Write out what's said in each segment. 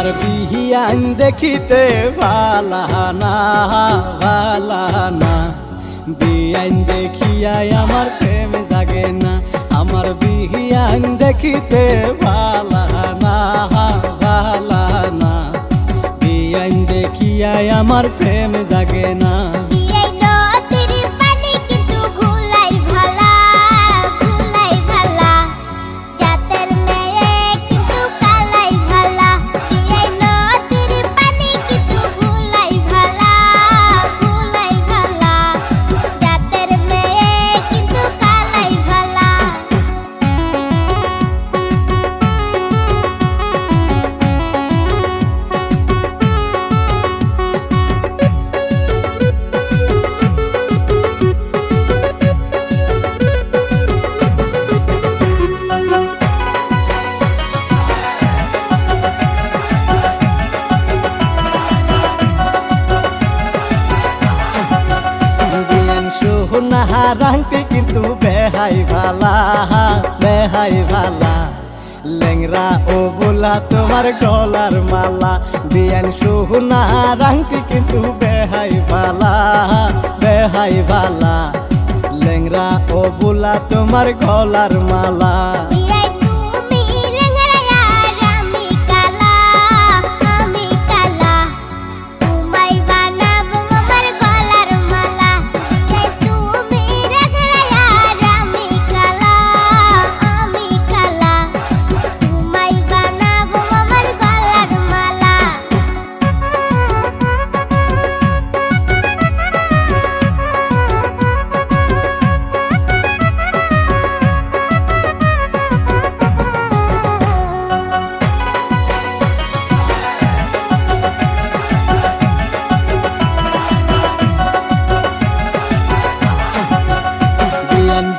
আমার বিহিয়ান দেখিতে ভালা না ভালা না, বিয়ান দেখিয়াই আমার প্রেম জাগে না। আমার বিহিয়ান দেখিতে ভালা না ভালা না, বিয়ান দেখিয়াই আমার প্রেম জাগে না। রাংটি কিন্তু বেহাই ভালা বেহাই ভালা, লেংরা ও বোলা তোমার গলার মালা। বিয়ান সোহনা রাংটি কিন্তু বেহাই ভালা বেহাই ভালা, লেংরা ও বোলা তোমার গলার মালা।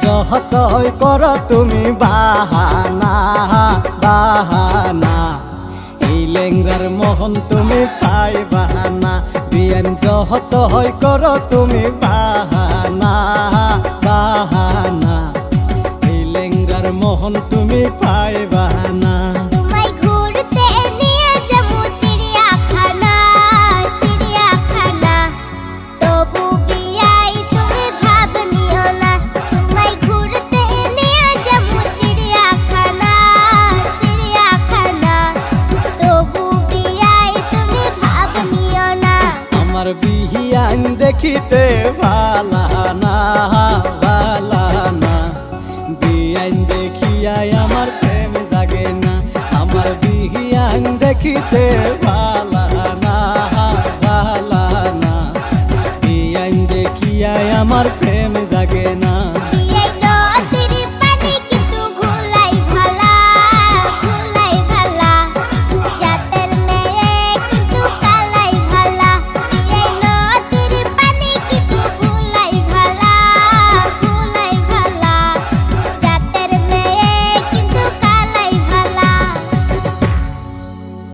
যতই কর তুমি বাহানা বাহানা, এই লেংরার মোহন তুমি পাই বাহানা। বিয়ান যতই কর তুমি বাহানা বাহানা, এই লেংরার মোহন তুমি পাই বাহানা। আমার বিহিয়ান দেখিতে ভালা না ভালা না, বিয়ান দেখিয়াই আমার প্রেম জাগে না। আমার বিহিয়ান দেখিতে ভালা না ভালা না, বিয়ান দেখিয়াই আমার প্রেম জাগে না।